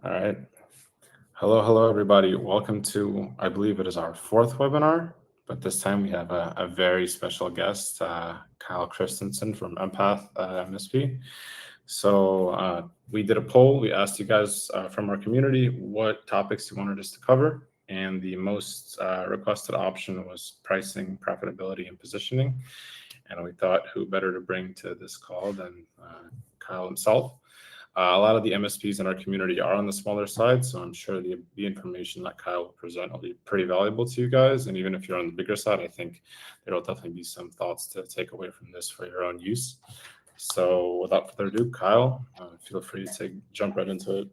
All right. Hello, everybody. Welcome to, I believe it is our fourth webinar, but this time we have a very special guest, Kyle Christensen from Empath MSP. So we did a poll. We asked you guys from our community what topics you wanted us to cover, and the most requested option was pricing, profitability, and positioning. And we thought who better to bring to this call than Kyle himself. A lot of the MSPs in our community are on the smaller side, so I'm sure the information that Kyle will present will be pretty valuable to you guys. And even if you're on the bigger side, I think there will definitely be some thoughts to take away from this for your own use. So without further ado, Kyle, feel free to jump right into it.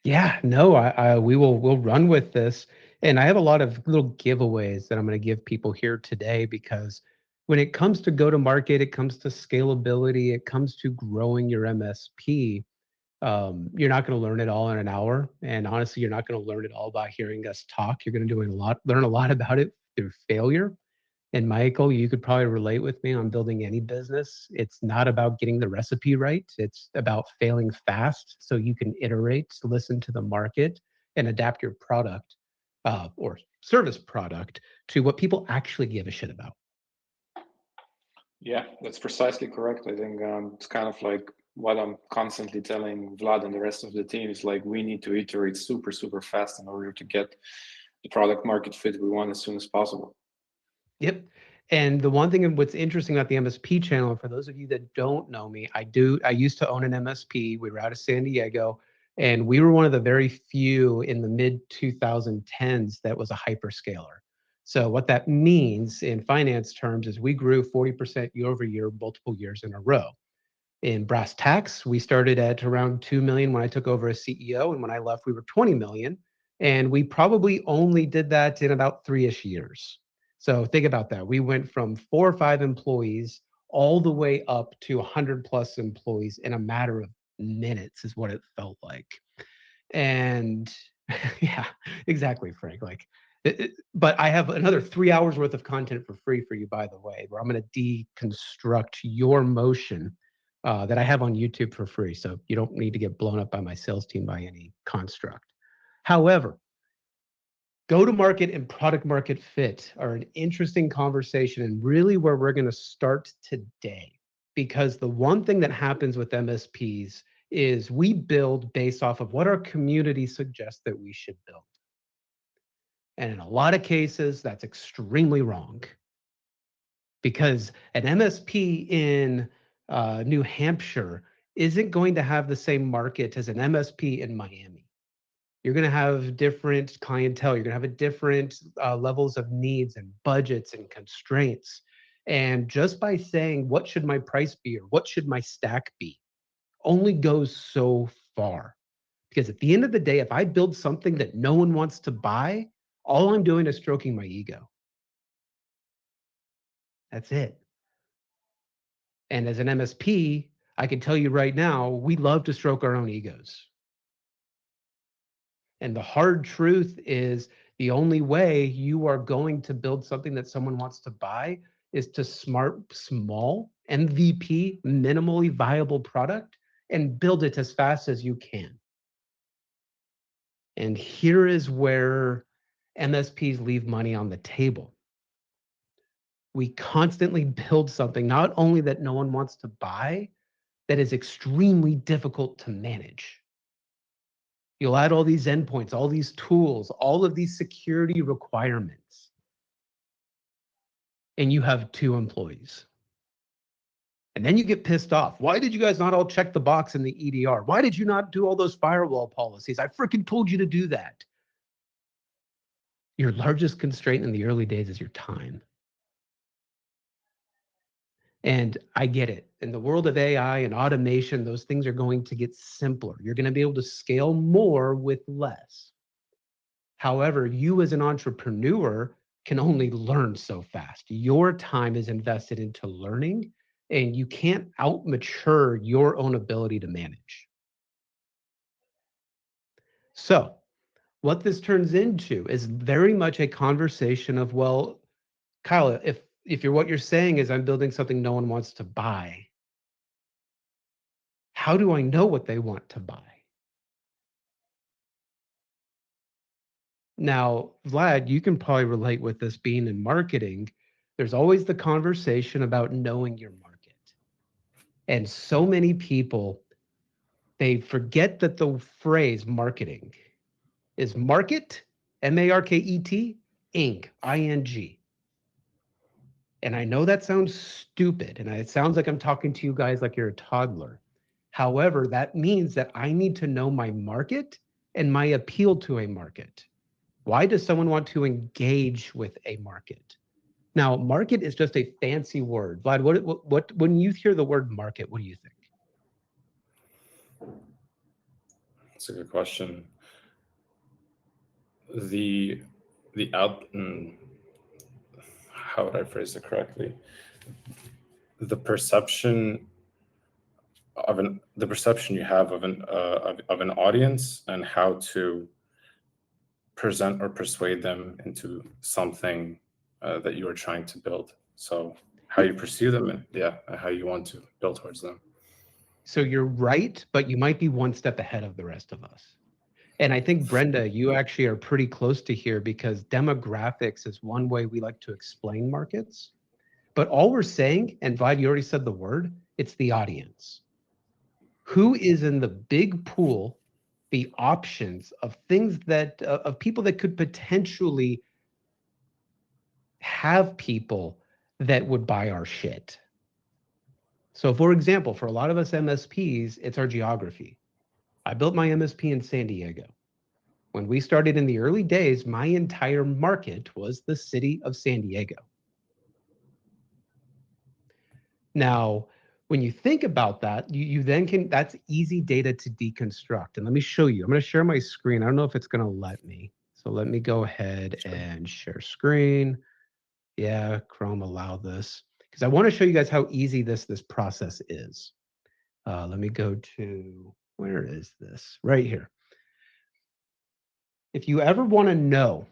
Yeah, no, we'll run with this. And I have a lot of little giveaways that I'm going to give people here today because when it comes to go to market, it comes to scalability, it comes to growing your MSP. You're not going to learn it all in an hour, and honestly, you're not going to learn it all by hearing us talk. You're going to learn a lot about it through failure. And Michael, you could probably relate with me on building any business. It's not about getting the recipe right. It's about failing fast so you can iterate, listen to the market, and adapt your product or service product to what people actually give a shit about. Yeah, that's precisely correct. I think it's kind of like what I'm constantly telling Vlad and the rest of the team is like we need to iterate super fast in order to get the product market fit we want as soon as possible. Yep. And the one thing, and what's interesting about the MSP channel, for those of you that don't know me, I used to own an MSP. We were out of San Diego, and we were one of the very few in the mid 2010s that was a hyperscaler. So what that means in finance terms is we grew 40% year over year, multiple years in a row. In brass tacks, we started at around 2 million when I took over as CEO, and when I left, we were 20 million. And we probably only did that in about 3-ish years. So think about that. We went from 4 or 5 employees all the way up to 100 plus employees in a matter of minutes, is what it felt like. And yeah, exactly, Frank. But I have another 3 hours worth of content for free for you, by the way, where I'm going to deconstruct your motion that I have on YouTube for free. So you don't need to get blown up by my sales team by any construct. However, go to market and product market fit are an interesting conversation and really where we're going to start today. Because the one thing that happens with MSPs is we build based off of what our community suggests that we should build. And in a lot of cases, that's extremely wrong. Because an MSP in New Hampshire isn't going to have the same market as an MSP in Miami. You're going to have different clientele. You're going to have a different levels of needs and budgets and constraints. And just by saying, what should my price be or what should my stack be, only goes so far. Because at the end of the day, if I build something that no one wants to buy, all I'm doing is stroking my ego. That's it. And as an MSP, I can tell you right now, we love to stroke our own egos. And the hard truth is the only way you are going to build something that someone wants to buy is to small, MVP, minimally viable product and build it as fast as you can. And here is where MSPs leave money on the table. We constantly build something not only that no one wants to buy, that is extremely difficult to manage. You'll add all these endpoints, all these tools, all of these security requirements, and you have 2 employees. And then you get pissed off. Why did you guys not all check the box in the EDR? Why did you not do all those firewall policies? I freaking told you to do that. Your largest constraint in the early days is your time. And I get it. In the world of AI and automation, those things are going to get simpler. You're going to be able to scale more with less. However, you as an entrepreneur can only learn so fast. Your time is invested into learning, and you can't outmature your own ability to manage. So, what this turns into is very much a conversation of, well, Kyle, if what you're saying is I'm building something no one wants to buy, how do I know what they want to buy? Now, Vlad, you can probably relate with this being in marketing. There's always the conversation about knowing your market. And so many people, they forget that the phrase marketing is market, M-A-R-K-E-T, ing, I-N-G. And I know that sounds stupid, and it sounds like I'm talking to you guys like you're a toddler. However, that means that I need to know my market and my appeal to a market. Why does someone want to engage with a market? Now, market is just a fancy word. Vlad, what when you hear the word market, what do you think? That's a good question. The out. How would I phrase it correctly? The perception you have of an audience and how to present or persuade them into something that you are trying to build. So how you perceive them and how you want to build towards them. So you're right, but you might be one step ahead of the rest of us. And I think, Brenda, you actually are pretty close to here because demographics is one way we like to explain markets. But all we're saying, and Vlad, you already said the word, it's the audience. Who is in the big pool, the options of things that, of people that could potentially have people that would buy our shit. So for example, for a lot of us MSPs, it's our geography. I built my MSP in San Diego. When we started in the early days, my entire market was the city of San Diego. Now, when you think about that, you then can, that's easy data to deconstruct. And let me show you. I'm going to share my screen. I don't know if it's going to let me. So let me go ahead and share screen. Yeah, Chrome allow this because I want to show you guys how easy this process is. Let me go to, where is this? Right here. If you ever want to know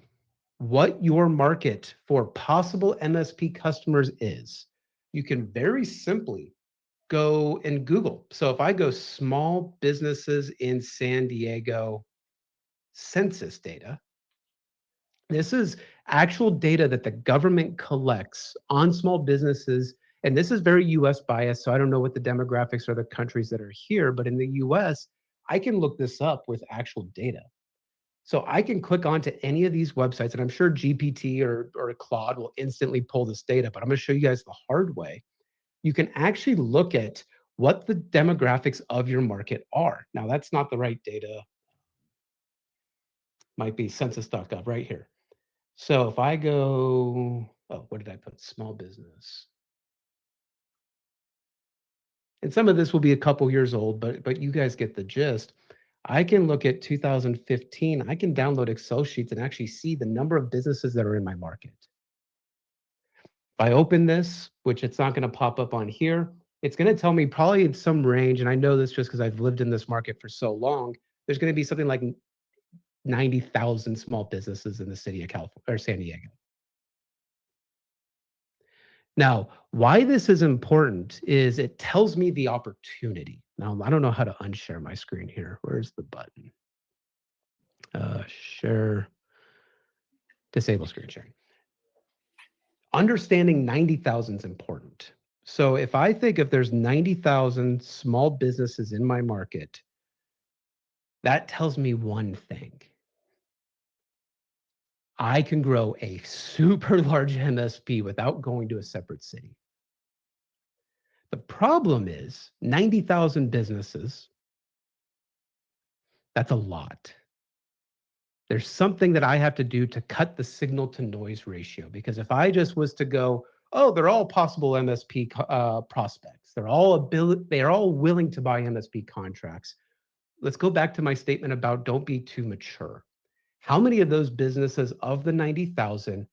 what your market for possible MSP customers is, you can very simply go and Google. So if I go small businesses in San Diego census data, this is actual data that the government collects on small businesses. And this is very US biased. So I don't know what the demographics are the countries that are here, but in the US, I can look this up with actual data. So I can click onto any of these websites, and I'm sure GPT or Claude will instantly pull this data, but I'm going to show you guys the hard way. You can actually look at what the demographics of your market are. Now, that's not the right data. Might be census.gov right here. So if I go, oh, what did I put? Small business. And some of this will be a couple years old, but you guys get the gist. I can look at 2015. I can download Excel sheets and actually see the number of businesses that are in my market. If I open this, which it's not going to pop up on here, it's going to tell me probably in some range, and I know this just because I've lived in this market for so long, there's going to be something like 90,000 small businesses in the city of California or San Diego. Now, why this is important is it tells me the opportunity. Now, I don't know how to unshare my screen here. Where's the button? Share, disable screen sharing. Understanding 90,000 is important. So if I think if there's 90,000 small businesses in my market, that tells me one thing. I can grow a super large MSP without going to a separate city. The problem is 90,000 businesses, that's a lot. There's something that I have to do to cut the signal to noise ratio, because if I just was to go, oh, they're all possible MSP prospects, they're all willing to buy MSP contracts. Let's go back to my statement about don't be too mature. How many of those businesses of the 90,000,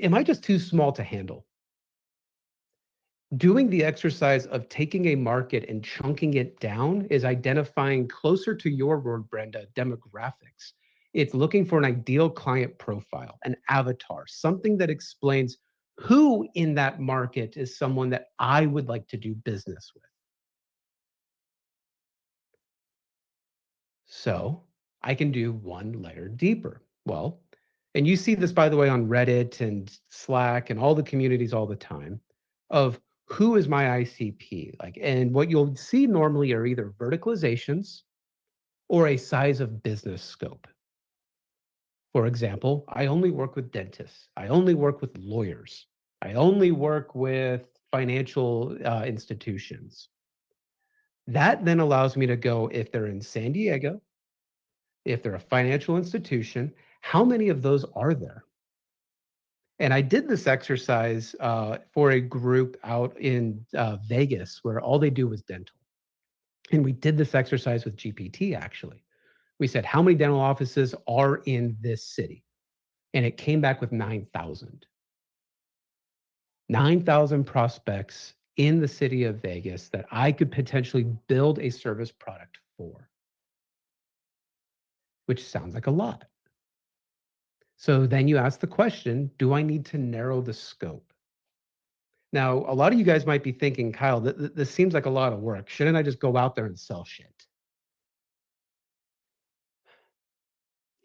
am I just too small to handle? Doing the exercise of taking a market and chunking it down is identifying, closer to your word, Brenda, demographics. It's looking for an ideal client profile, an avatar, something that explains who in that market is someone that I would like to do business with. So I can do one layer deeper. Well, And you see this, by the way, on Reddit and Slack and all the communities all the time of who is my ICP? Like, and what you'll see normally are either verticalizations or a size of business scope. For example, I only work with dentists. I only work with lawyers. I only work with financial institutions. That then allows me to go, if they're in San Diego, if they're a financial institution, how many of those are there? And I did this exercise for a group out in Vegas where all they do was dental. And we did this exercise with GPT, actually. We said, how many dental offices are in this city? And it came back with 9,000. 9,000 prospects in the city of Vegas that I could potentially build a service product for, which sounds like a lot. So then you ask the question, do I need to narrow the scope? Now, a lot of you guys might be thinking, Kyle, this seems like a lot of work. Shouldn't I just go out there and sell shit?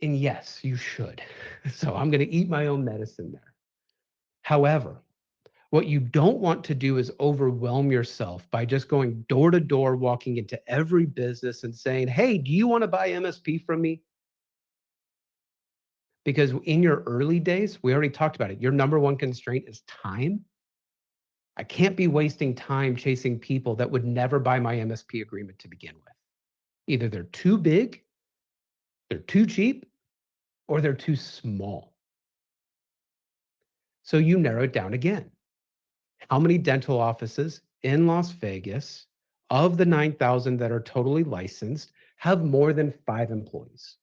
And yes, you should. So I'm going to eat my own medicine there. However, what you don't want to do is overwhelm yourself by just going door to door, walking into every business and saying, hey, do you want to buy MSP from me? Because in your early days, we already talked about it. Your number one constraint is time. I can't be wasting time chasing people that would never buy my MSP agreement to begin with. Either they're too big, they're too cheap, or they're too small. So you narrow it down again. How many dental offices in Las Vegas of the 9,000 that are totally licensed have more than 5 employees?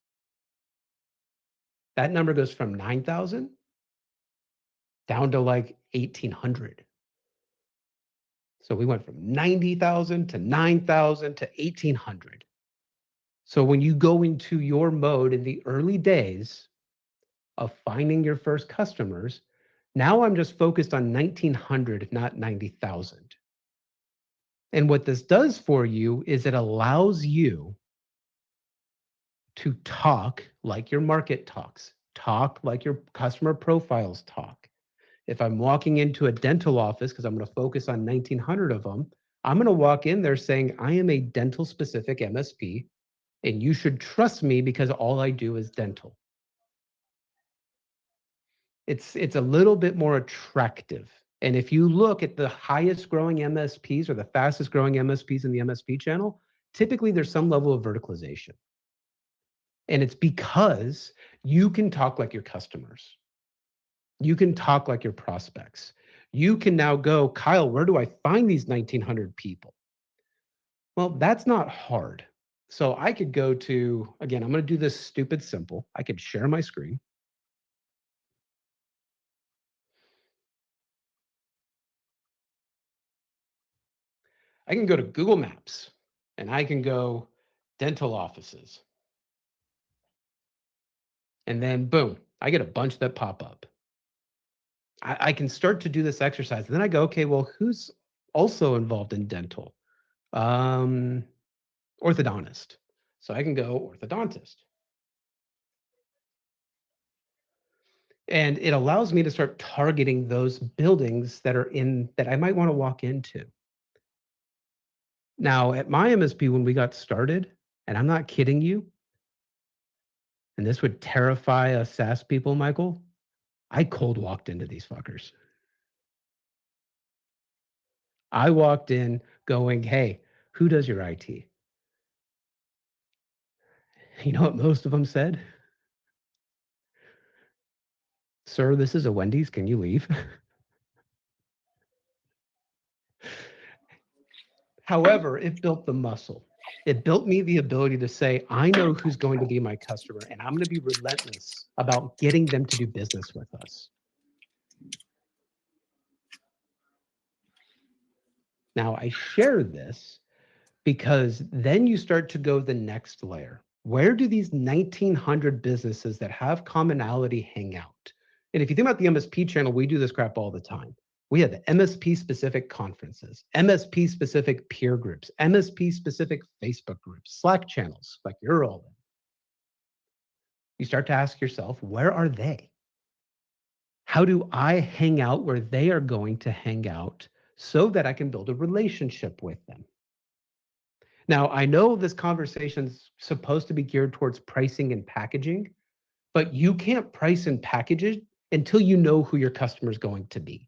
That number goes from 9,000 down to like 1,800. So we went from 90,000 to 9,000 to 1,800. So when you go into your mode in the early days of finding your first customers, now I'm just focused on 1,900, not 90,000. And what this does for you is it allows you to talk like your market talks, talk like your customer profiles talk. If I'm walking into a dental office, because I'm going to focus on 1,900 of them, I'm going to walk in there saying, I am a dental specific MSP, and you should trust me because all I do is dental. It's a little bit more attractive. And if you look at the highest growing MSPs or the fastest growing MSPs in the MSP channel, typically there's some level of verticalization. And it's because you can talk like your customers. You can talk like your prospects. You can now go, Kyle, where do I find these 1,900 people? Well, that's not hard. So I could go to, again, I'm going to do this stupid simple. I could share my screen. I can go to Google Maps and I can go dental offices. And then boom, I get a bunch that pop up. I can start to do this exercise. And then I go, okay, well, who's also involved in dental? Orthodontist. So I can go orthodontist. And it allows me to start targeting those buildings that are in, that I might want to walk into. Now, at my MSP, when we got started, and I'm not kidding you, and this would terrify us SaaS people, Michael, I cold walked into these fuckers. I walked in going, hey, who does your IT? You know what most of them said? Sir, this is a Wendy's. Can you leave? However, it built the muscle. It built me the ability to say, I know who's going to be my customer, and I'm going to be relentless about getting them to do business with us. Now, I share this because then you start to go the next layer. Where do these 1,900 businesses that have commonality hang out? And if you think about the MSP channel, we do this crap all the time. We have MSP-specific conferences, MSP-specific peer groups, MSP-specific Facebook groups, Slack channels, like you're all in. You start to ask yourself, where are they? How do I hang out where they are going to hang out so that I can build a relationship with them? Now, I know this conversation's supposed to be geared towards pricing and packaging, but you can't price and package it until you know who your customer is going to be.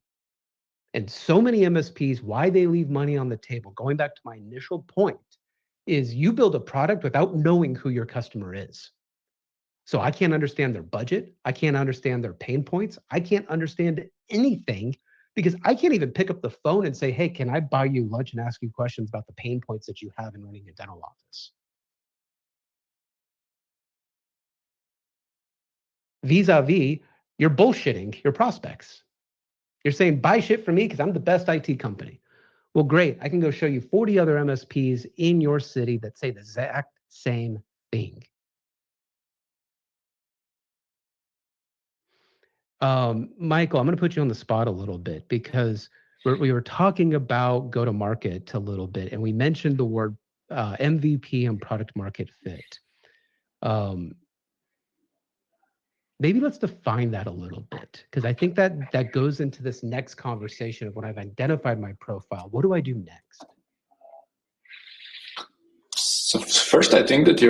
And so many MSPs, why they leave money on the table, going back to my initial point, is you build a product without knowing who your customer is. So I can't understand their budget. I can't understand their pain points. I can't understand anything because I can't even pick up the phone and say, hey, can I buy you lunch and ask you questions about the pain points that you have in running a dental office? Vis-a-vis, you're bullshitting your prospects. You're saying, buy shit from me because I'm the best IT company. Well, great. I can go show you 40 other MSPs in your city that say the exact same thing. Michael, I'm going to put you on the spot a little bit because we were talking about go-to-market a little bit, and we mentioned the word MVP and product market fit. Maybe let's define that a little bit, because I think that goes into this next conversation of when I've identified my profile, what do I do next? So first, I think that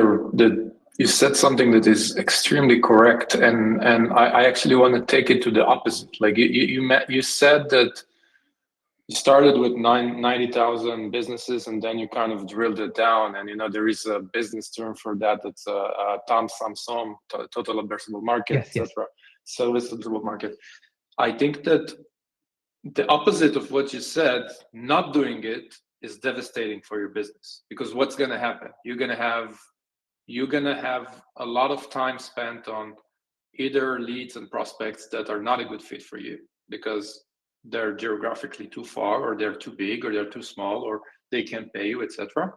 you said something that is extremely correct, and I actually want to take it to the opposite. Like you said that you started with 90,000 businesses, and then you kind of drilled it down. And there is a business term for that. That's TAM, SAM, total addressable market, Yes, etc. So it's addressable market. I think that the opposite of what you said, not doing it, is devastating for your business, because what's going to happen? You're going to have a lot of time spent on either leads and prospects that are not a good fit for you because they're geographically too far, or they're too big, or they're too small, or they can't pay you, etc.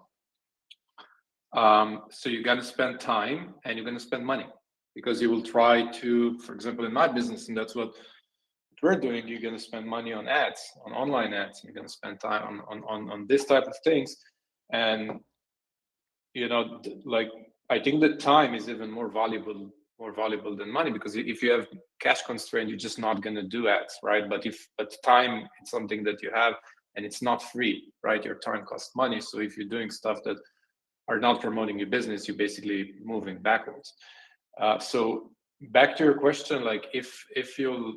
So you're going to spend time and you're going to spend money, because you will try to, for example, in my business, and that's what we're doing, you're going to spend money on ads, on online ads. You're going to spend time on this type of things. And like, I think that time is even more valuable than money, because if you have cash constraint, you're just not going to do ads, right? But time, it's something that you have, and it's not free, right? Your time costs money. So if you're doing stuff that are not promoting your business, you're basically moving backwards. So back to your question, like if you'll,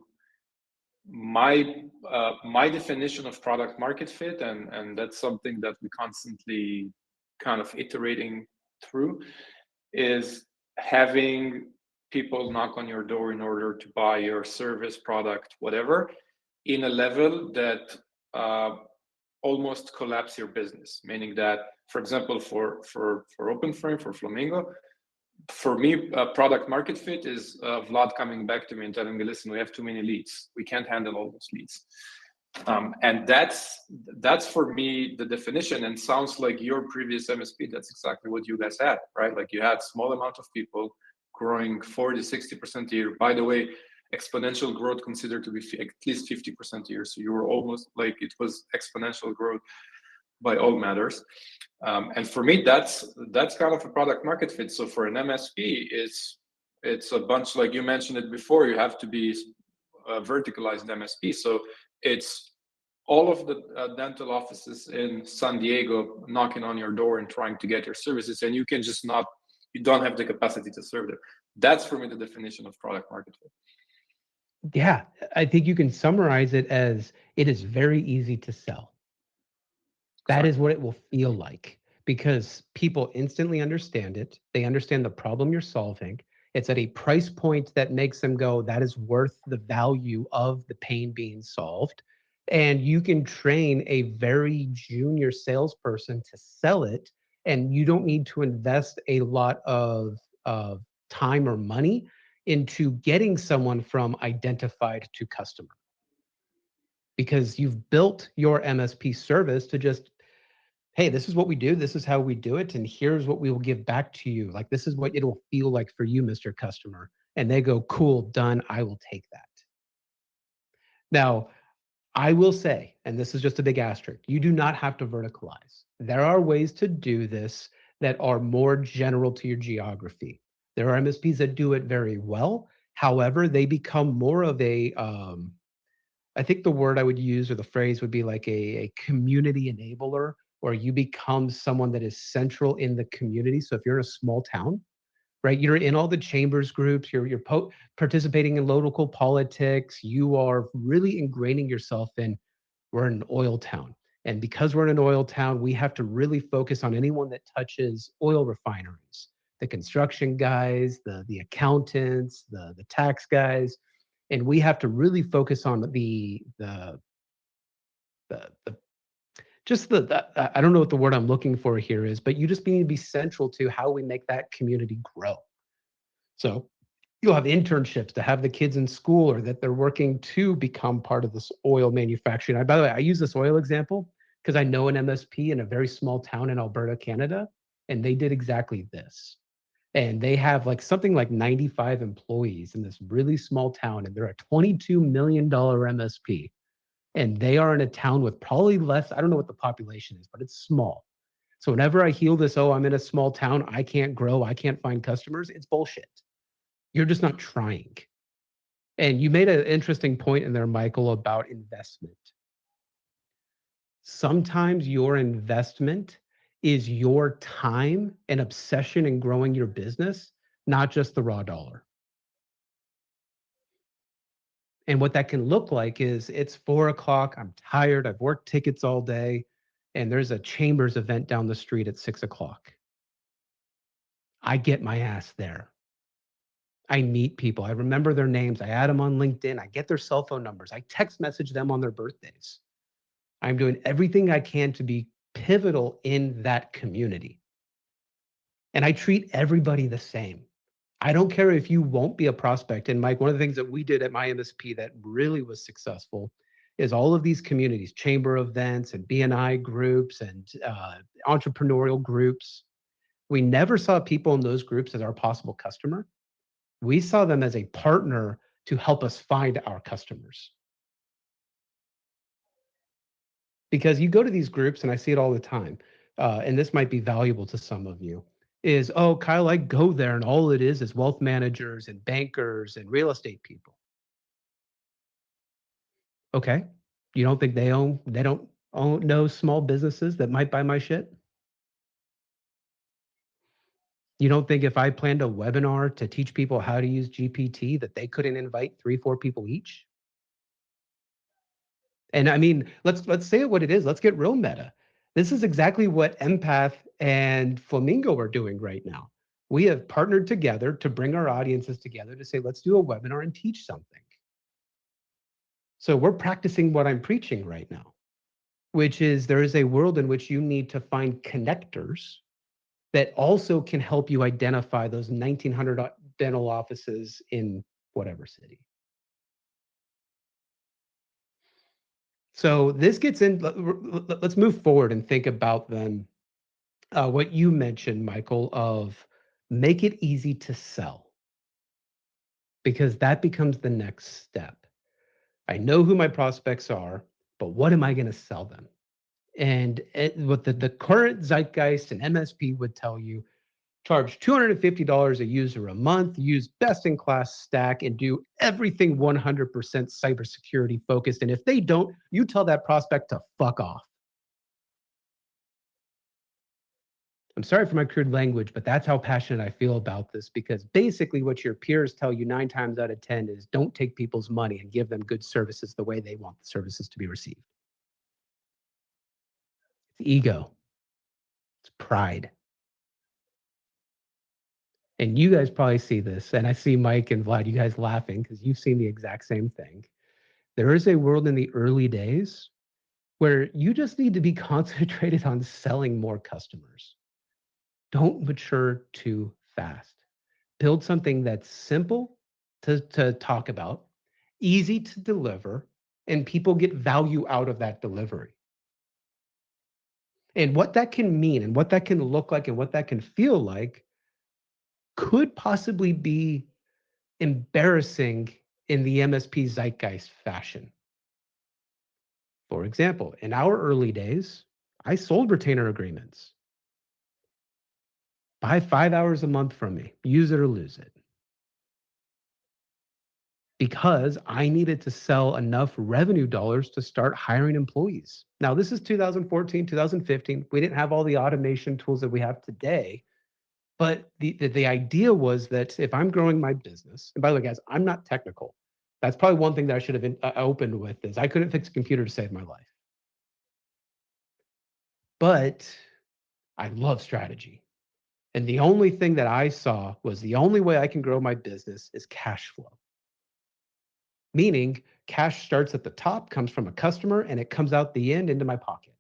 my definition of product market fit, and that's something that we constantly kind of iterating through, is having people knock on your door in order to buy your service, product, whatever, in a level that almost collapse your business. Meaning that, for example, for OpenFrame, for Flamingo, for me, product market fit is Vlad coming back to me and telling me, listen, we have too many leads. We can't handle all those leads. And that's for me the definition, and sounds like your previous MSP, that's exactly what you guys had, right? Like you had small amount of people growing 40-60% a year. By the way, exponential growth considered to be at least 50% a year. So you were almost like, it was exponential growth by all matters. And for me, that's kind of a product market fit. So for an MSP, it's a bunch, like you mentioned it before, you have to be a verticalized MSP. So it's all of the dental offices in San Diego knocking on your door and trying to get your services, and you don't have the capacity to serve them. That's for me the definition of product market fit. Yeah, I think you can summarize it as, it is very easy to sell. That is what it will feel like, because people instantly understand it. They understand the problem you're solving. It's at a price point that makes them go, that is worth the value of the pain being solved. And you can train a very junior salesperson to sell it, and you don't need to invest a lot of time or money into getting someone from identified to customer, because you've built your MSP service to just, hey, this is what we do, this is how we do it, and here's what we will give back to you. Like, this is what it will feel like for you, Mr. Customer. And they go, cool, done, I will take that. Now, I will say, and this is just a big asterisk, you do not have to verticalize. There are ways to do this that are more general to your geography. There are MSPs that do it very well, However, they become more of a, I think the word I would use or the phrase would be like a community enabler, or you become someone that is central in the community. So if you're in a small town, right, you're in all the chambers groups, you're participating in local politics, you are really ingraining yourself in, we're an oil town. And because we're in an oil town, we have to really focus on anyone that touches oil refineries, the construction guys, the accountants, the tax guys. And we have to really focus on the just I don't know what the word I'm looking for here is, but you just need to be central to how we make that community grow. So you'll have internships to have the kids in school, or that they're working to become part of this oil manufacturing. By the way, I use this oil example because I know an MSP in a very small town in Alberta, Canada, and they did exactly this. And they have like something like 95 employees in this really small town, and they're a $22 million MSP. And they are in a town with probably less, I don't know what the population is, but it's small. So whenever I hear this, oh, I'm in a small town, I can't grow, I can't find customers, it's bullshit. You're just not trying. And you made an interesting point in there, Michael, about investment. Sometimes your investment is your time and obsession in growing your business, not just the raw dollar. And what that can look like is it's 4 o'clock, I'm tired, I've worked tickets all day, and there's a chambers event down the street at 6 o'clock. I get my ass there. I meet people. I remember their names. I add them on LinkedIn. I get their cell phone numbers. I text message them on their birthdays. I'm doing everything I can to be pivotal in that community. And I treat everybody the same. I don't care if you won't be a prospect. And Mike, one of the things that we did at my MSP that really was successful is all of these communities, chamber events and BNI groups and entrepreneurial groups. We never saw people in those groups as our possible customer. We saw them as a partner to help us find our customers. Because you go to these groups, and I see it all the time, and this might be valuable to some of you, is, oh, Kyle, I go there, and all it is wealth managers and bankers and real estate people. Okay. You don't think they don't know small businesses that might buy my shit? You don't think if I planned a webinar to teach people how to use GPT that they couldn't invite 3-4 people each? And I mean, let's say it what it is. Let's get real meta. This is exactly what Empath and Flamingo are doing right now. We have partnered together to bring our audiences together to say, let's do a webinar and teach something. So we're practicing what I'm preaching right now, which is there is a world in which you need to find connectors that also can help you identify those 1,900 dental offices in whatever city. So this gets in, let's move forward and think about then what you mentioned, Michael, of make it easy to sell, because that becomes the next step. I know who my prospects are, but what am I going to sell them? And what the current zeitgeist and MSP would tell you, charge $250 a user a month, use best-in-class stack, and do everything 100% cybersecurity focused. And if they don't, you tell that prospect to fuck off. I'm sorry for my crude language, but that's how passionate I feel about this, because basically what your peers tell you 9 times out of 10 is don't take people's money and give them good services the way they want the services to be received. It's ego. It's pride. And you guys probably see this, and I see Mike and Vlad, you guys laughing because you've seen the exact same thing. There is a world in the early days where you just need to be concentrated on selling more customers. Don't mature too fast. Build something that's simple to talk about, easy to deliver, and people get value out of that delivery. And what that can mean and what that can look like and what that can feel like could possibly be embarrassing in the MSP zeitgeist fashion. For example, in our early days, I sold retainer agreements. Buy 5 hours a month from me, use it or lose it. because I needed to sell enough revenue dollars to start hiring employees. Now, this is 2014, 2015. We didn't have all the automation tools that we have today. But the idea was that if I'm growing my business, and by the way, guys, I'm not technical. That's probably one thing that I should have opened with is I couldn't fix a computer to save my life. But I love strategy. And the only thing that I saw was the only way I can grow my business is cash flow. Meaning cash starts at the top, comes from a customer, and it comes out the end into my pocket.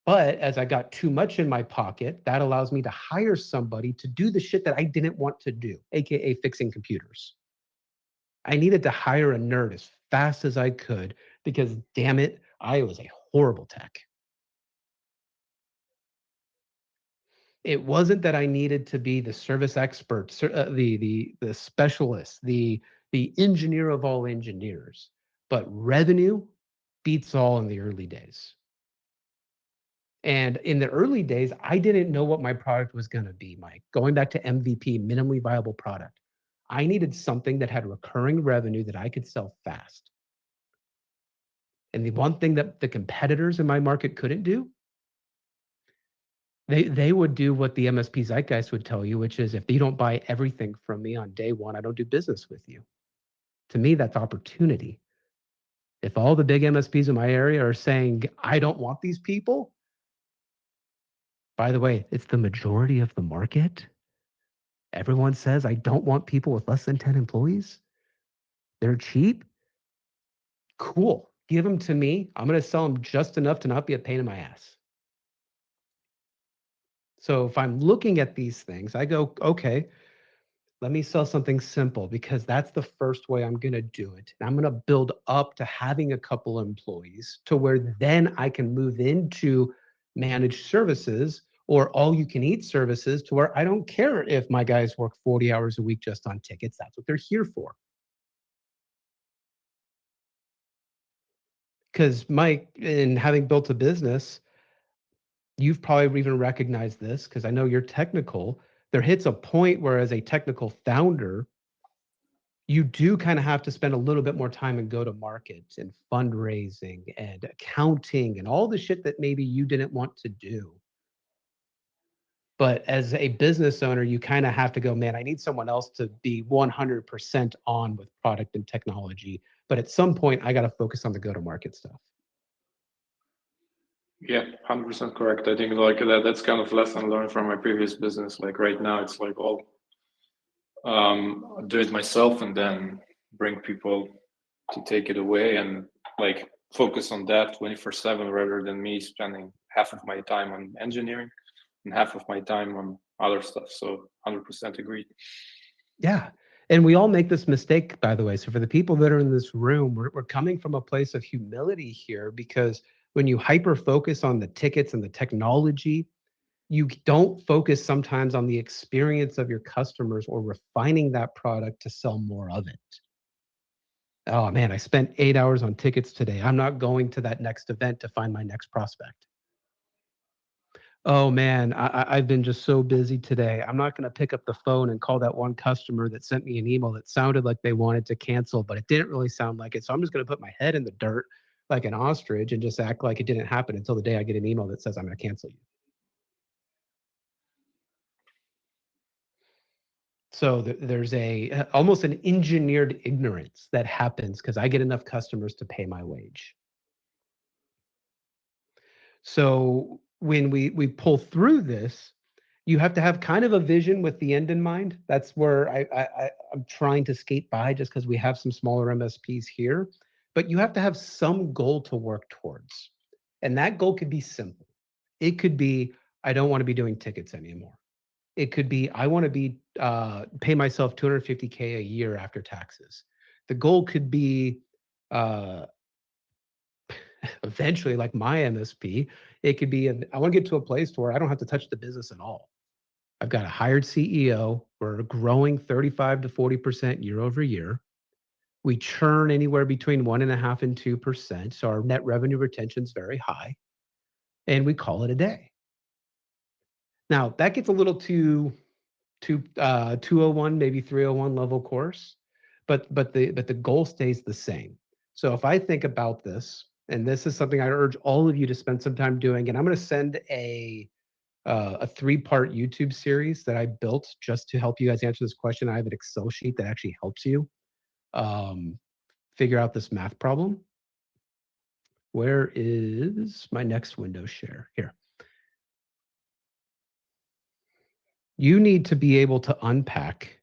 But as I got too much in my pocket, that allows me to hire somebody to do the shit that I didn't want to do, AKA fixing computers. I needed to hire a nerd as fast as I could because, damn it, I was a horrible tech. It wasn't that I needed to be the service expert, the specialist, the engineer of all engineers, but revenue beats all in the early days. And in the early days, I didn't know what my product was going to be, Mike. Going back to MVP, minimally viable product, I needed something that had recurring revenue that I could sell fast. And the one thing that the competitors in my market couldn't do, they would do what the MSP zeitgeist would tell you, which is if you don't buy everything from me on day one, I don't do business with you. To me, that's opportunity. If all the big MSPs in my area are saying, I don't want these people, by the way, it's the majority of the market. Everyone says, I don't want people with less than 10 employees. They're cheap. Cool. Give them to me. I'm going to sell them just enough to not be a pain in my ass. So if I'm looking at these things, I go, okay, let me sell something simple because that's the first way I'm going to do it. And I'm going to build up to having a couple employees to where then I can move into managed services or all you can eat services to where I don't care if my guys work 40 hours a week just on tickets. That's what they're here for. Because Mike, in having built a business, you've probably even recognized this because I know you're technical. There hits a point where as a technical founder, you do kind of have to spend a little bit more time in go-to-market and fundraising and accounting and all the shit that maybe you didn't want to do. But as a business owner, you kind of have to go, man, I need someone else to be 100% on with product and technology. But at some point, I got to focus on the go-to-market stuff. Yeah, 100% correct. I think like that's kind of lesson learned from my previous business. Like right now, it's like all do it myself and then bring people to take it away and like focus on that 24/7 rather than me spending half of my time on engineering and half of my time on other stuff. So 100% agreed. Yeah. And we all make this mistake, by the way. So for the people that are in this room, we're coming from a place of humility here because when you hyper focus on the tickets and the technology, you don't focus sometimes on the experience of your customers or refining that product to sell more of it. Oh man, I spent 8 hours on tickets today. I'm not going to that next event to find my next prospect. Oh man, I've been just so busy today. I'm not going to pick up the phone and call that one customer that sent me an email that sounded like they wanted to cancel, but it didn't really sound like it. So I'm just going to put my head in the dirt like an ostrich and just act like it didn't happen until the day I get an email that says I'm going to cancel you. So there's almost an engineered ignorance that happens because I get enough customers to pay my wage. So when we pull through this, you have to have kind of a vision with the end in mind. That's where I'm trying to skate by just because we have some smaller MSPs here. But you have to have some goal to work towards. And that goal could be simple. It could be, I don't want to be doing tickets anymore. It could be, I want to be pay myself $250K a year after taxes. The goal could be eventually, like my MSP, it could be, I want to get to a place where I don't have to touch the business at all. I've got a hired CEO. We're growing 35 to 40% year over year. We churn anywhere between 1.5% and 2%. So our net revenue retention is very high. And we call it a day. Now, that gets a little too 201, maybe 301 level course. but the goal stays the same. So if I think about this, and this is something I urge all of you to spend some time doing, and I'm going to send a 3-part YouTube series that I built just to help you guys answer this question. I have an Excel sheet that actually helps you figure out this math problem. Where is my next window share? Here. You need to be able to unpack.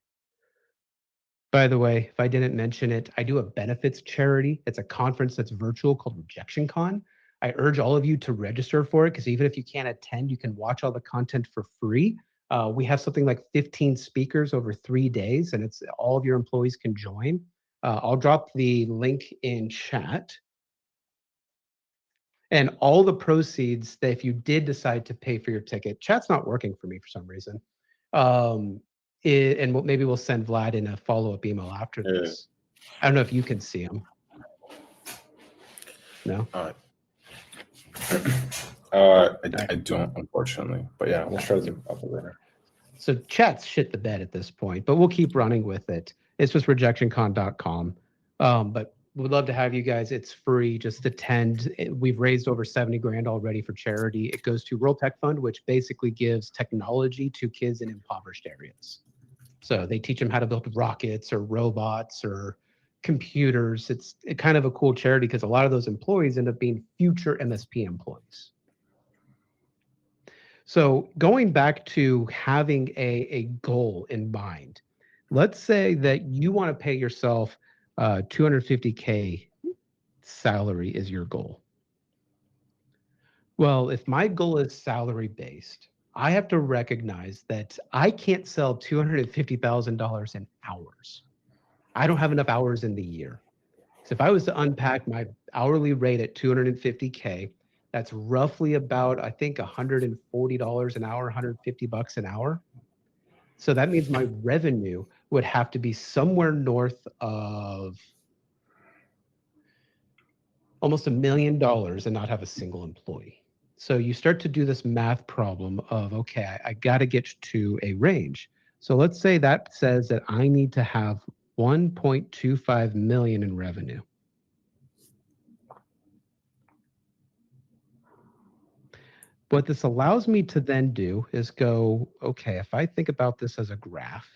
By the way, if I didn't mention it, I do a benefits charity. It's a conference that's virtual called Rejection Con. I urge all of you to register for it because even if you can't attend, you can watch all the content for free. We have something like 15 speakers over 3 days, and it's all of your employees can join. I'll drop the link in chat. And all the proceeds that if you did decide to pay for your ticket, chat's not working for me for some reason. And maybe we'll send Vlad in a follow-up email after this. I don't know if you can see him. No? I don't, unfortunately. But yeah, we'll try to do it later. So chat's shit the bed at this point, but we'll keep running with it. It's just rejectioncon.com. But we'd love to have you guys. It's free. Just attend. We've raised over 70 grand already for charity. It goes to World Tech Fund, which basically gives technology to kids in impoverished areas. So they teach them how to build rockets or robots or computers. It's kind of a cool charity because a lot of those employees end up being future MSP employees. So going back to having a goal in mind, let's say that you want to pay yourself 250K salary is your goal. Well, if my goal is salary based, I have to recognize that I can't sell $250,000 in hours. I don't have enough hours in the year. So if I was to unpack my hourly rate at 250K, that's roughly about, I think, $140 an hour, $150 an hour. So that means my revenue would have to be somewhere north of almost $1 million and not have a single employee. So you start to do this math problem of, okay, I got to get to a range. So let's say that says that I need to have 1.25 million in revenue. What this allows me to then do is go, okay, if I think about this as a graph,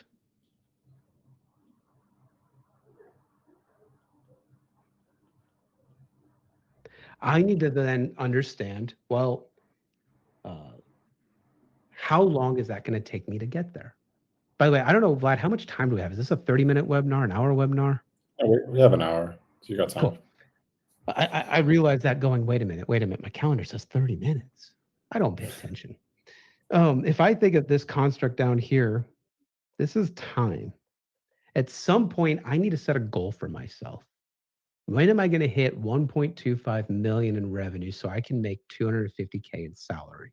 I need to then understand, well, how long is that going to take me to get there? By the way, I don't know, Vlad, how much time do we have? Is this a 30-minute webinar, an hour webinar? We have an hour. So you got time. Cool. I realized that going, wait a minute, my calendar says 30 minutes. I don't pay attention. If I think of this construct down here, this is time. At some point, I need to set a goal for myself. When am I going to hit 1.25 million in revenue so I can make 250K in salary?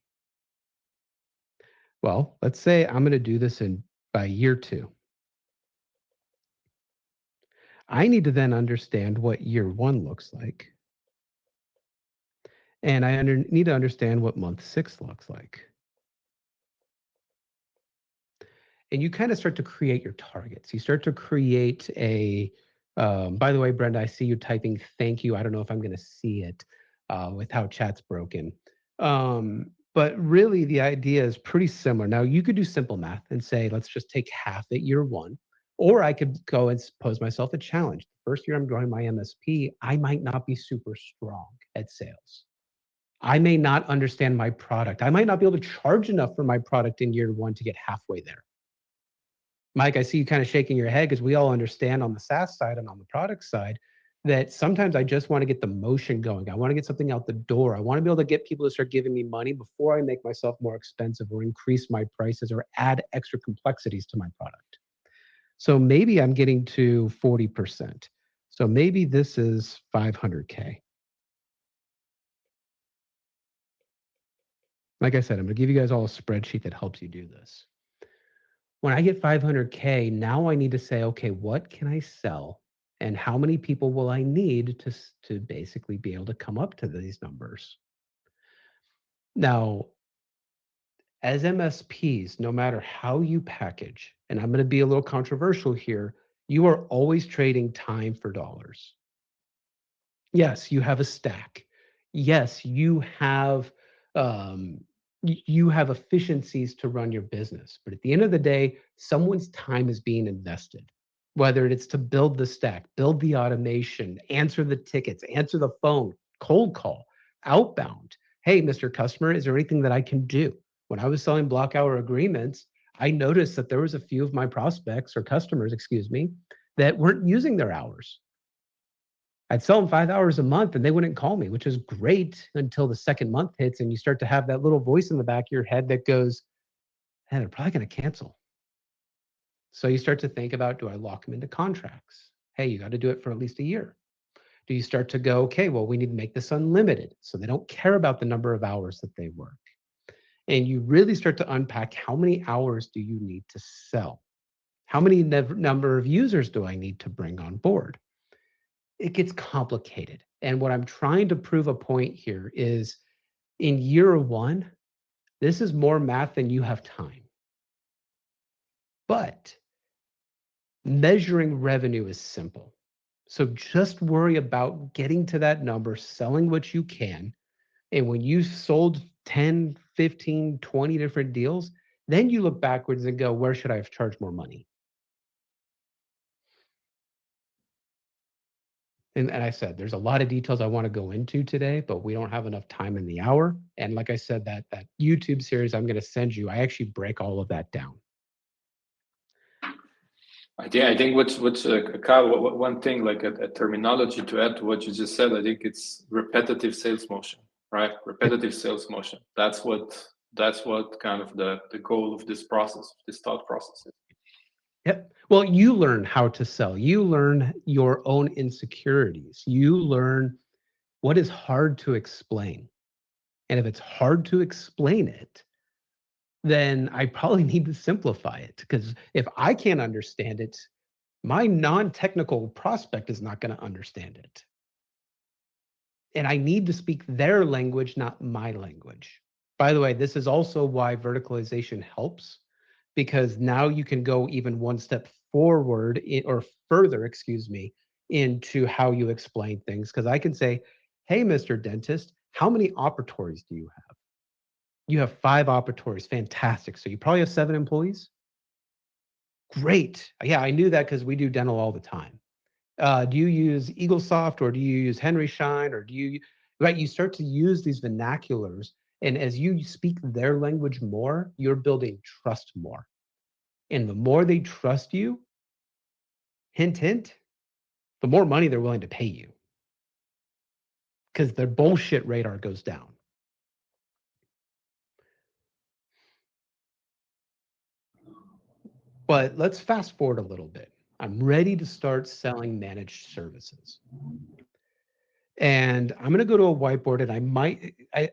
Well, let's say I'm going to do this by year 2. I need to then understand what year 1 looks like. And I need to understand what month 6 looks like. And you kind of start to create your targets. You start to create a, by the way, Brenda, I see you typing thank you. I don't know if I'm going to see it with how chat's broken. But really the idea is pretty similar. Now you could do simple math and say, let's just take half at year 1, or I could go and pose myself a challenge. The first year I'm growing my MSP, I might not be super strong at sales. I may not understand my product. I might not be able to charge enough for my product in year 1 to get halfway there. Mike, I see you kind of shaking your head because we all understand on the SaaS side and on the product side that sometimes I just want to get the motion going. I want to get something out the door. I want to be able to get people to start giving me money before I make myself more expensive or increase my prices or add extra complexities to my product. So maybe I'm getting to 40%. So maybe this is 500K. Like I said, I'm going to give you guys all a spreadsheet that helps you do this. When I get 500K, now I need to say, okay, what can I sell? And how many people will I need to basically be able to come up to these numbers? Now, as MSPs, no matter how you package, and I'm going to be a little controversial here, You are always trading time for dollars. Yes, you have a stack. Yes, you have efficiencies to run your business. But at the end of the day, someone's time is being invested. Whether it's to build the stack, build the automation, answer the tickets, answer the phone, cold call, outbound. Hey, Mr. Customer, is there anything that I can do? When I was selling block hour agreements, I noticed that there was a few of my prospects or customers, excuse me, that weren't using their hours. I'd sell them 5 hours a month and they wouldn't call me, which is great until the second month hits and you start to have that little voice in the back of your head that goes, hey, they're probably going to cancel. So you start to think about, do I lock them into contracts? Hey, you got to do it for at least a year. Do you start to go, okay, well, we need to make this unlimited so they don't care about the number of hours that they work? And you really start to unpack how many hours do you need to sell? How many number of users do I need to bring on board? It gets complicated. And what I'm trying to prove a point here is in year one, this is more math than you have time. But measuring revenue is simple. So just worry about getting to that number, selling what you can. And when you sold 10, 15, 20 different deals, then you look backwards and go, where should I have charged more money? And I said, there's a lot of details I want to go into today, but we don't have enough time in the hour. And like I said, that YouTube series I'm going to send you, I actually break all of that down. I think what's Kyle, one thing, like a terminology to add to what you just said, I think it's repetitive sales motion, right? Repetitive sales motion. That's what kind of the goal of this process, this thought process is. Yep. Well, you learn how to sell. You learn your own insecurities. You learn what is hard to explain. And if it's hard to explain it, then I probably need to simplify it. Because if I can't understand it, my non-technical prospect is not going to understand it. And I need to speak their language, not my language. By the way, this is also why verticalization helps, because now you can go even one step forward or further, excuse me, into how you explain things. Because I can say, hey, Mr. Dentist, how many operatories do you have? You have 5 operatories. Fantastic. So you probably have 7 employees? Great. Yeah, I knew that because we do dental all the time. Do you use EagleSoft or do you use Henry Schein or do you, right? You start to use these vernaculars. And as you speak their language more, you're building trust more. And the more they trust you, hint, hint, the more money they're willing to pay you because their bullshit radar goes down. But let's fast forward a little bit. I'm ready to start selling managed services. And I'm going to go to a whiteboard and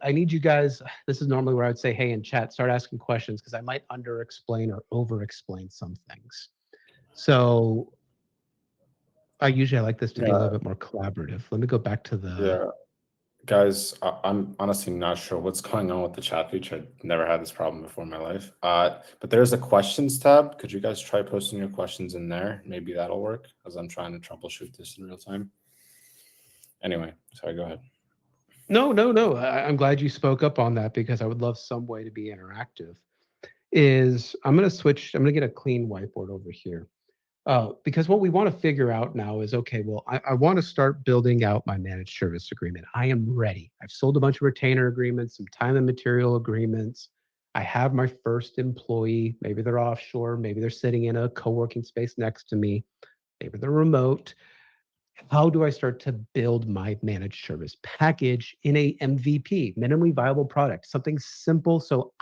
I need you guys, this is normally where I would say, hey, in chat, start asking questions because I might under-explain or over-explain some things. So I like this to be a little bit more collaborative. Let me go back to the... Yeah. Guys, I'm honestly not sure what's going on with the chat feature. I've never had this problem before in my life. But there's a questions tab. Could you guys try posting your questions in there? Maybe that'll work as I'm trying to troubleshoot this in real time. Anyway, sorry, go ahead. No. I'm glad you spoke up on that because I would love some way to be interactive. I'm going to get a clean whiteboard over here. Because what we want to figure out now is, okay, well, I want to start building out my managed service agreement. I am ready. I've sold a bunch of retainer agreements, some time and material agreements. I have my first employee. Maybe they're offshore. Maybe they're sitting in a co-working space next to me. Maybe they're remote. How do I start to build my managed service package in a MVP, minimally viable product, something simple so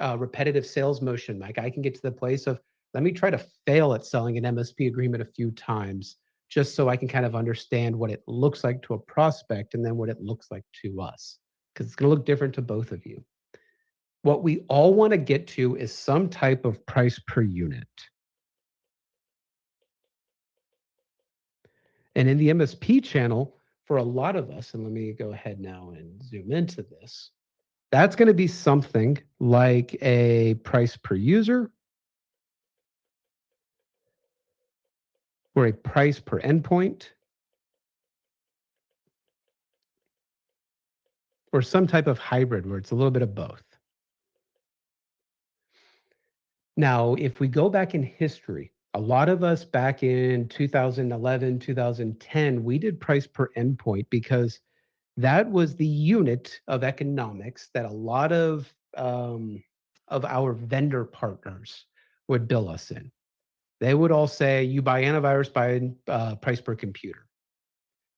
repetitive sales motion, like I can get to the place of, let me try to fail at selling an MSP agreement a few times just so I can kind of understand what it looks like to a prospect and then what it looks like to us, because it's going to look different to both of you. What we all want to get to is some type of price per unit. And in the MSP channel, for a lot of us, and let me go ahead now and zoom into this, that's going to be something like a price per user or a price per endpoint, or some type of hybrid where it's a little bit of both. Now, if we go back in history, a lot of us back in 2011, 2010, we did price per endpoint because that was the unit of economics that a lot of our vendor partners would bill us in. They would all say, you buy antivirus by price per computer.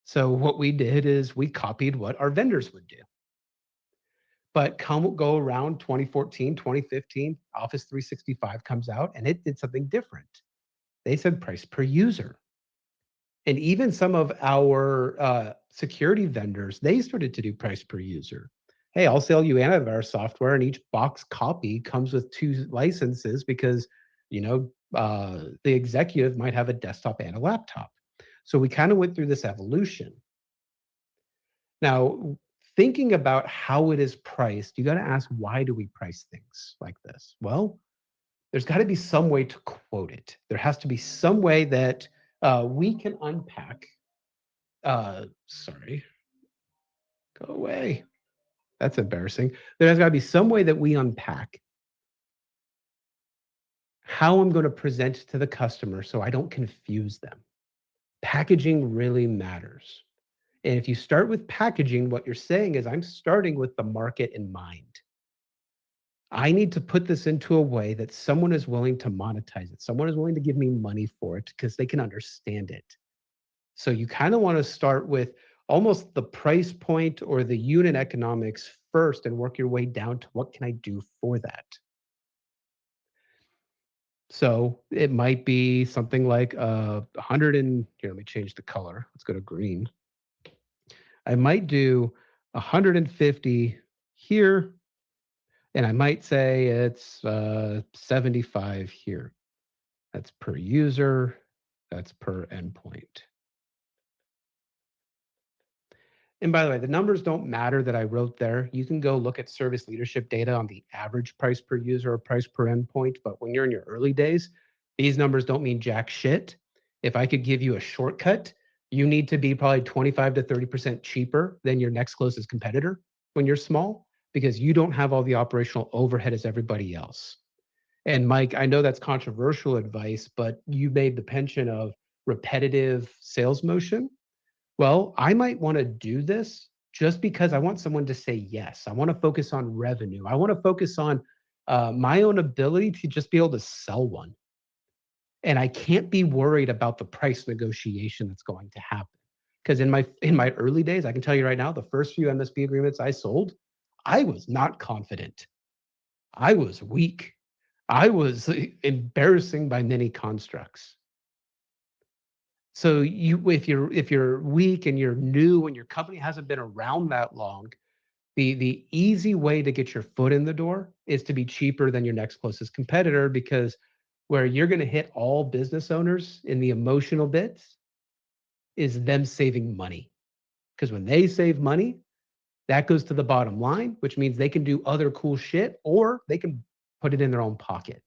So what we did is we copied what our vendors would do. But go around 2014, 2015, Office 365 comes out and it did something different. They said price per user. And even some of our security vendors, they started to do price per user. Hey, I'll sell you antivirus software, and each box copy comes with 2 licenses because, the executive might have a desktop and a laptop. So we kind of went through this evolution. Now, thinking about how it is priced, you got to ask, why do we price things like this? Well, there's got to be some way to quote it. There has to be some way that we can unpack. Sorry, go away. That's embarrassing. There has got to be some way that we unpack how I'm going to present to the customer so I don't confuse them. Packaging really matters. And if you start with packaging, what you're saying is I'm starting with the market in mind. I need to put this into a way that someone is willing to monetize it. Someone is willing to give me money for it because they can understand it. So you kind of want to start with almost the price point or the unit economics first and work your way down to what can I do for that. So it might be something like 100 and here, let me change the color. Let's go to green. I might do 150 here, and I might say it's 75 here. That's per user, that's per endpoint. And by the way, the numbers don't matter that I wrote there. You can go look at service leadership data on the average price per user or price per endpoint. But when you're in your early days, these numbers don't mean jack shit. If I could give you a shortcut, you need to be probably 25 to 30% cheaper than your next closest competitor when you're small, because you don't have all the operational overhead as everybody else. And Mike, I know that's controversial advice, but you made the pension of repetitive sales motion. Well, I might want to do this just because I want someone to say yes. I want to focus on revenue. I want to focus on my own ability to just be able to sell one. And I can't be worried about the price negotiation that's going to happen. Because in my early days, I can tell you right now, the first few MSP agreements I sold, I was not confident. I was weak. I was embarrassing by many constructs. So if you're weak and you're new and your company hasn't been around that long, the easy way to get your foot in the door is to be cheaper than your next closest competitor, because where you're going to hit all business owners in the emotional bits is them saving money. Because when they save money, that goes to the bottom line, which means they can do other cool shit or they can put it in their own pocket.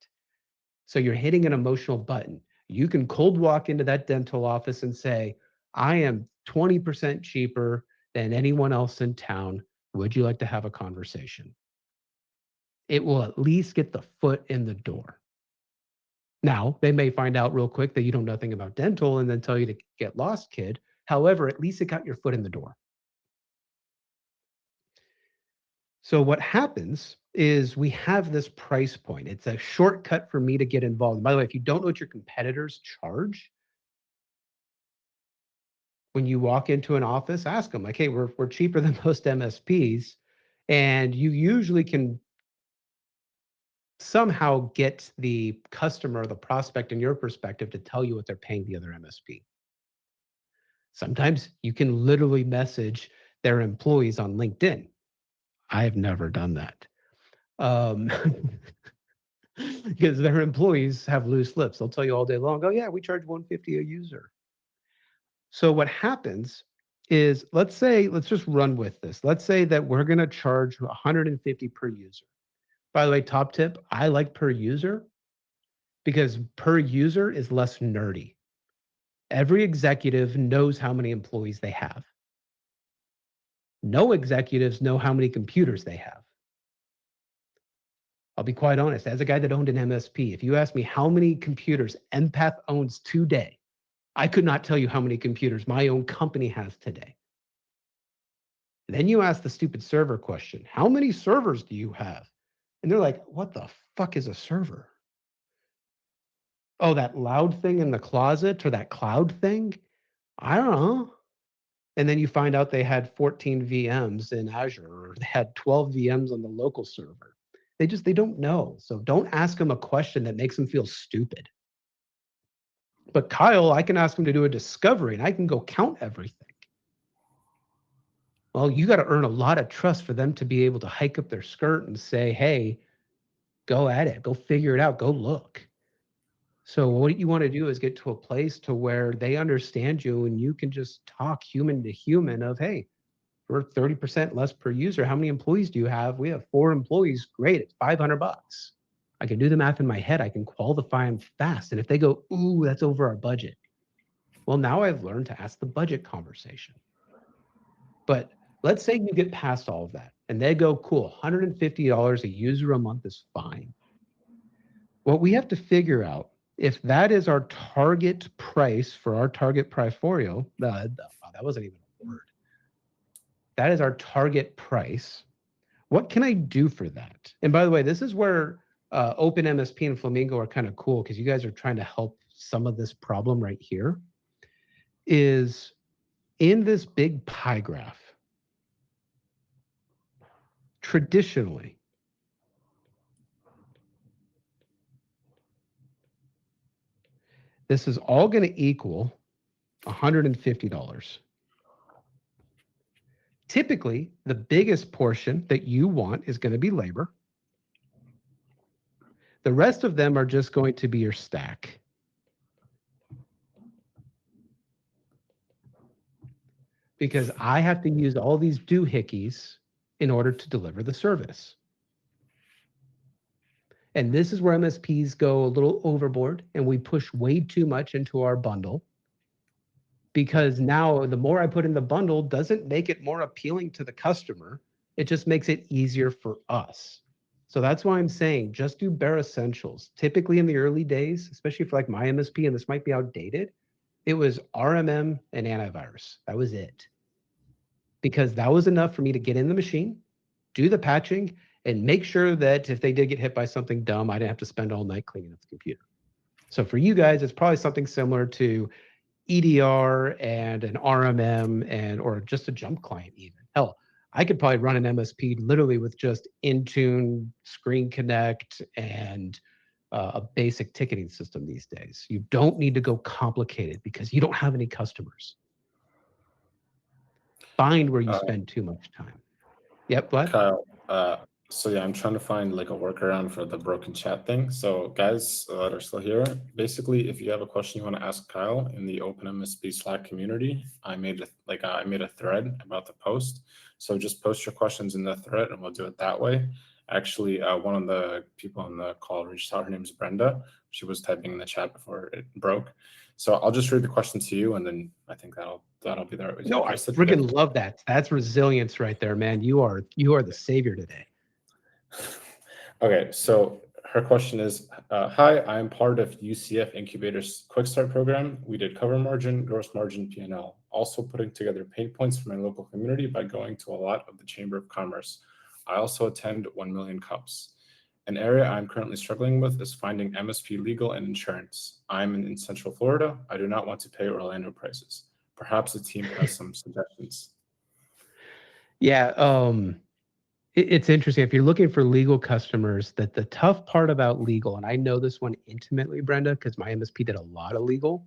So you're hitting an emotional button. You can cold walk into that dental office and say, I am 20% cheaper than anyone else in town. Would you like to have a conversation? It will at least get the foot in the door. Now, they may find out real quick that you know nothing about dental and then tell you to get lost, kid. However, at least it got your foot in the door. So what happens is we have this price point. It's a shortcut for me to get involved. And by the way, if you don't know what your competitors charge, when you walk into an office, ask them like, hey, we're cheaper than most MSPs. And you usually can somehow get the customer, the prospect in your perspective to tell you what they're paying the other MSP. Sometimes you can literally message their employees on LinkedIn. I've never done that. Because their employees have loose lips. They'll tell you all day long, oh yeah, we charge 150 a user. So what happens is, let's just run with this. Let's say that we're going to charge 150 per user. By the way, top tip, I like per user because per user is less nerdy. Every executive knows how many employees they have. No executives know how many computers they have. I'll be quite honest, as a guy that owned an MSP, if you ask me how many computers Empath owns today, I could not tell you how many computers my own company has today. Then you ask the stupid server question, how many servers do you have? And they're like, what the fuck is a server? Oh, that loud thing in the closet or that cloud thing? I don't know. And then you find out they had 14 VMs in Azure, or they had 12 VMs on the local server. They don't know. So don't ask them a question that makes them feel stupid. But Kyle, I can ask him to do a discovery and I can go count everything. Well, you got to earn a lot of trust for them to be able to hike up their skirt and say, hey, go at it, go figure it out, go look. So what you want to do is get to a place to where they understand you and you can just talk human to human of, hey, we're 30% less per user. How many employees do you have? We have 4 employees. Great, it's $500. I can do the math in my head. I can qualify them fast. And if they go, ooh, that's over our budget. Well, now I've learned to ask the budget conversation. But let's say you get past all of that and they go, cool, $150 a user a month is fine. What we have to figure out, if that is our target price for our target portfolio, that wasn't even a word. That is our target price. What can I do for that? And by the way, this is where OpenMSP and Flamingo are kind of cool because you guys are trying to help some of this problem right here. Is in this big pie graph, traditionally, this is all going to equal $150. Typically, the biggest portion that you want is going to be labor. The rest of them are just going to be your stack. Because I have to use all these doohickeys in order to deliver the service. And this is where MSPs go a little overboard and we push way too much into our bundle. Because now the more I put in the bundle doesn't make it more appealing to the customer. It just makes it easier for us. So that's why I'm saying just do bare essentials. Typically in the early days, especially for like my MSP, and this might be outdated, it was RMM and antivirus. That was it. Because that was enough for me to get in the machine, do the patching, and make sure that if they did get hit by something dumb, I didn't have to spend all night cleaning up the computer. So for you guys, it's probably something similar to EDR and an RMM and or just a jump client even. Hell, I could probably run an MSP literally with just Intune, Screen Connect, and a basic ticketing system these days. You don't need to go complicated because you don't have any customers. Find where you spend too much time. Yep, what? Kyle, so yeah, I'm trying to find like a workaround for the broken chat thing. So guys that are still here, basically, if you have a question you want to ask Kyle in the OpenMSP Slack community, I made a thread about the post. So just post your questions in the thread and we'll do it that way. Actually, one of the people on the call reached out. Her name's Brenda. She was typing in the chat before it broke. So I'll just read the question to you, and then I think that'll be there. No, I freaking love that. That's resilience right there, man. You are the savior today. Okay, so her question is, hi, I'm part of UCF Incubator's Quick Start program. We did cover margin, gross margin, P&L. Also putting together pain points for my local community by going to a lot of the Chamber of Commerce. I also attend 1 Million Cups. An area I'm currently struggling with is finding MSP legal and insurance. I'm in Central Florida. I do not want to pay Orlando prices. Perhaps the team has some suggestions. Yeah, it's interesting. If you're looking for legal customers, that the tough part about legal, and I know this one intimately, Brenda, because my MSP did a lot of legal.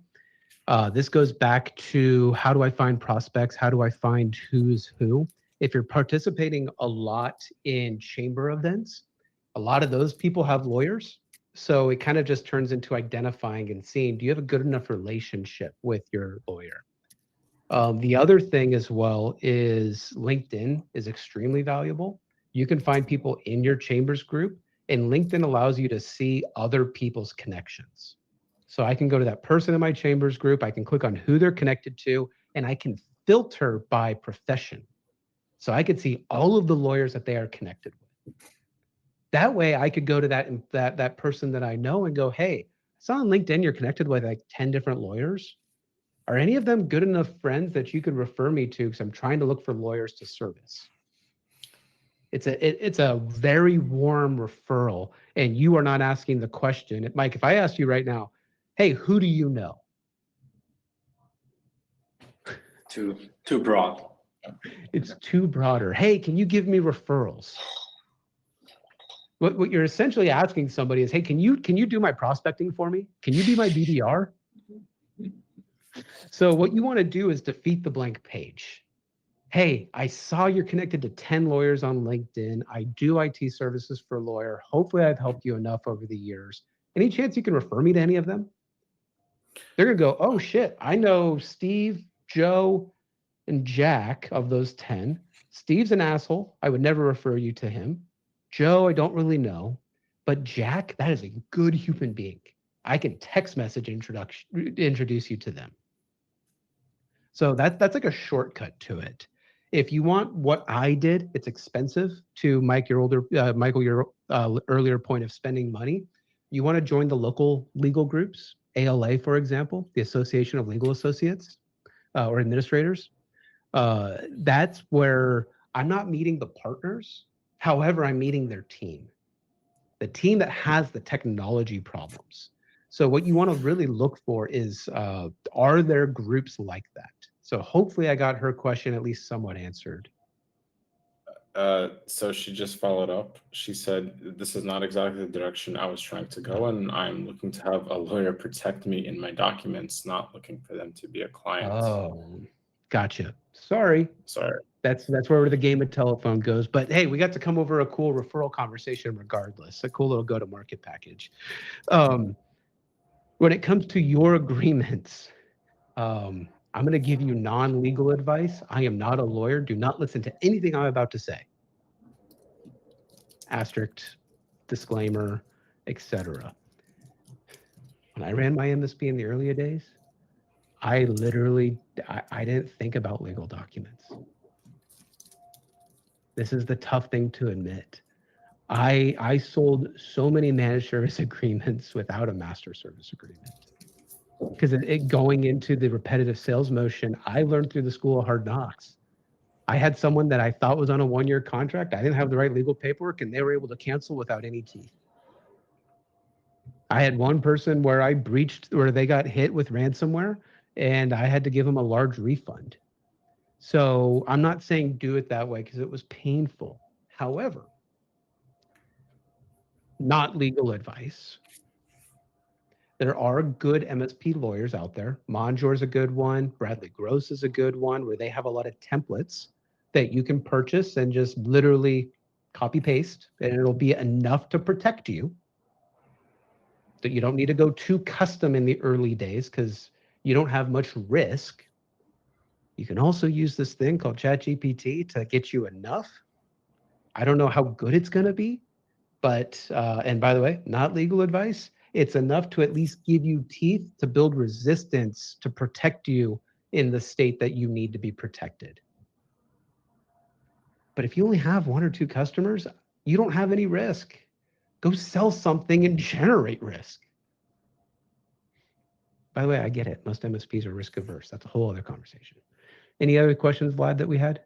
This goes back to how do I find prospects? How do I find who's who? If you're participating a lot in chamber events, a lot of those people have lawyers. So it kind of just turns into identifying and seeing, do you have a good enough relationship with your lawyer? The other thing as well is LinkedIn is extremely valuable. You can find people in your chambers group, and LinkedIn allows you to see other people's connections. So I can go to that person in my chambers group. I can click on who they're connected to, and I can filter by profession. So I could see all of the lawyers that they are connected with. That way I could go to that person that I know and go, hey, I saw on LinkedIn you're connected with like 10 different lawyers. Are any of them good enough friends that you could refer me to? Because I'm trying to look for lawyers to service. It's a very warm referral, and you are not asking the question. Mike, if I asked you right now, hey, who do you know? Too broad. It's too broader. Hey, can you give me referrals? What you're essentially asking somebody is, hey, can you do my prospecting for me? Can you be my BDR? So what you want to do is defeat the blank page. Hey, I saw you're connected to 10 lawyers on LinkedIn. I do IT services for a lawyer. Hopefully I've helped you enough over the years. Any chance you can refer me to any of them? They're going to go, oh shit, I know Steve, Joe, and Jack of those 10. Steve's an asshole. I would never refer you to him. Joe, I don't really know. But Jack, that is a good human being. I can text message introduce you to them. So that's like a shortcut to it. If you want what I did, it's expensive. To Michael, your earlier point of spending money, you want to join the local legal groups, ALA, for example, the Association of Legal Associates or Administrators. That's where I'm not meeting the partners. However, I'm meeting their team, the team that has the technology problems. So what you want to really look for is, are there groups like that? So hopefully I got her question at least somewhat answered. So she just followed up. She said, this is not exactly the direction I was trying to go, and I'm looking to have a lawyer protect me in my documents, not looking for them to be a client. Oh, gotcha. Sorry. That's where the game of telephone goes. But hey, we got to come over a cool referral conversation regardless, a cool little go-to-market package. When it comes to your agreements, I'm going to give you non-legal advice. I am not a lawyer. Do not listen to anything I'm about to say. Asterisk, disclaimer, etc. When I ran my MSP in the earlier days, I literally, I didn't think about legal documents. This is the tough thing to admit. I sold so many managed service agreements without a master service agreement. Because going into the repetitive sales motion, I learned through the school of hard knocks. I had someone that I thought was on a 1-year contract. I didn't have the right legal paperwork, and they were able to cancel without any teeth. I had one person where they got hit with ransomware, and I had to give them a large refund. So I'm not saying do it that way because it was painful. However, not legal advice. There are good MSP lawyers out there. Monjor's a good one. Bradley Gross is a good one, where they have a lot of templates that you can purchase and just literally copy paste, and it'll be enough to protect you. That you don't need to go too custom in the early days because you don't have much risk. You can also use this thing called ChatGPT to get you enough. I don't know how good it's going to be, but, and by the way, not legal advice. It's enough to at least give you teeth to build resistance to protect you in the state that you need to be protected. But if you only have 1 or 2 customers, you don't have any risk. Go sell something and generate risk. By the way, I get it. Most MSPs are risk averse. That's a whole other conversation. Any other questions, Vlad, that we had?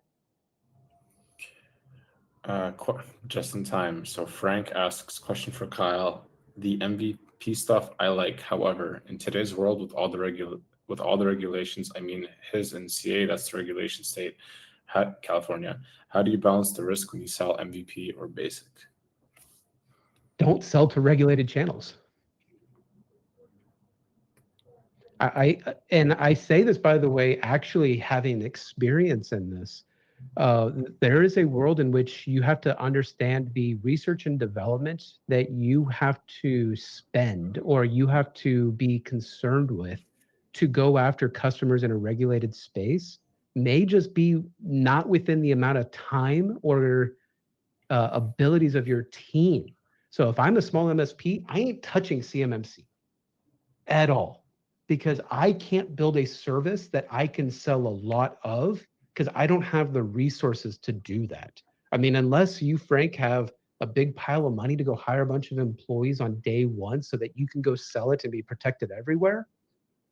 Just in time. So Frank asks, question for Kyle. The MVP stuff I like. However, in today's world with all the regulations, I mean his and CA, that's the regulation state, California. How do you balance the risk when you sell MVP or basic? Don't sell to regulated channels. I say this, by the way, actually having experience in this. There is a world in which you have to understand the research and development that you have to spend or you have to be concerned with to go after customers in a regulated space may just be not within the amount of time or abilities of your team. So if I'm a small MSP, I ain't touching CMMC. at all, because I can't build a service that I can sell a lot of, because I don't have the resources to do that. I mean, unless you, Frank, have a big pile of money to go hire a bunch of employees on day one so that you can go sell it and be protected everywhere,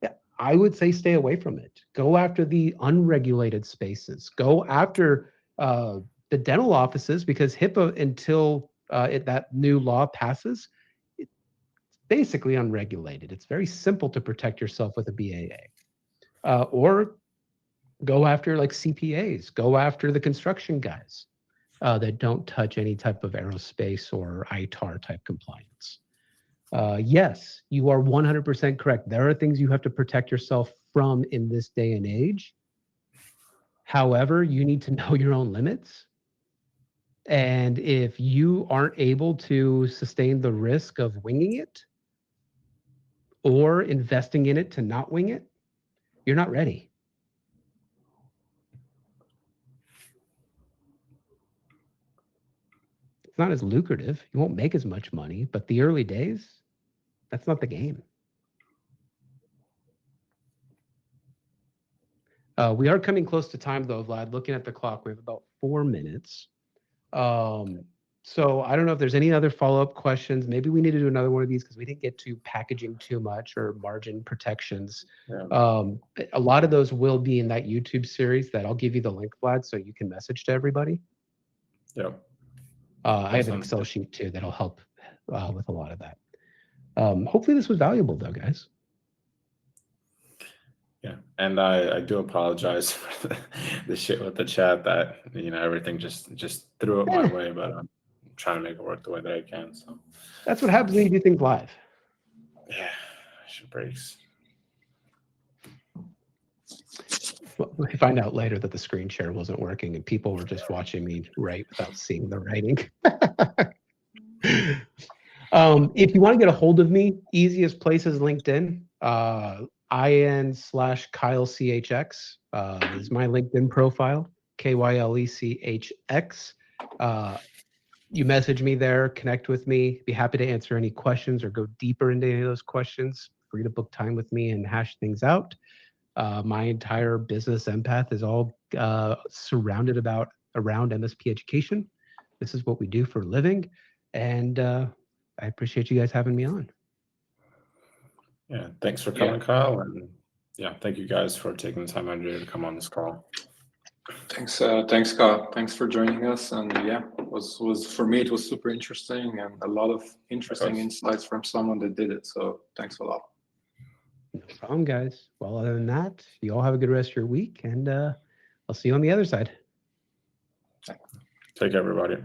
yeah, I would say stay away from it. Go after the unregulated spaces. Go after the dental offices, because HIPAA, until that new law passes, it's basically unregulated. It's very simple to protect yourself with a BAA. Or go after like CPAs. Go after the construction guys that don't touch any type of aerospace or ITAR type compliance. Yes, you are 100% correct. There are things you have to protect yourself from in this day and age. However, you need to know your own limits. And if you aren't able to sustain the risk of winging it or investing in it to not wing it, you're not ready. It's not as lucrative. You won't make as much money, but the early days, that's not the game. We are coming close to time though, Vlad. Looking at the clock, we have about 4 minutes. So I don't know if there's any other follow-up questions. Maybe we need to do another one of these because we didn't get to packaging too much or margin protections. Yeah. A lot of those will be in that YouTube series that I'll give you the link, Vlad, so you can message to everybody. Yep. I have an Excel sheet too that'll help with a lot of that. Hopefully this was valuable though, guys. Yeah, and I do apologize for the shit with the chat that, you know, everything just threw it my way, but I'm trying to make it work the way that I can. So that's what happens when you do things live. yeah, shit breaks. Well, we find out later that the screen share wasn't working and people were just watching me write without seeing the writing. If you want to get a hold of me, easiest place is LinkedIn. IN/KyleCHX is my LinkedIn profile, KYLECHX. You message me there, connect with me, be happy to answer any questions or go deeper into any of those questions. Free to book time with me and hash things out. My entire business, Empath, is all surrounded around MSP education. This is what we do for a living. And I appreciate you guys having me on. Yeah, thanks for coming, Kyle. And yeah, thank you guys for taking the time out of your day to come on this call. Thanks, Kyle. Thanks for joining us. And yeah, was for me, it was super interesting and a lot of interesting insights from someone that did it. So thanks a lot. No problem, guys. Well, other than that, you all have a good rest of your week, and I'll see you on the other side. Take care, everybody.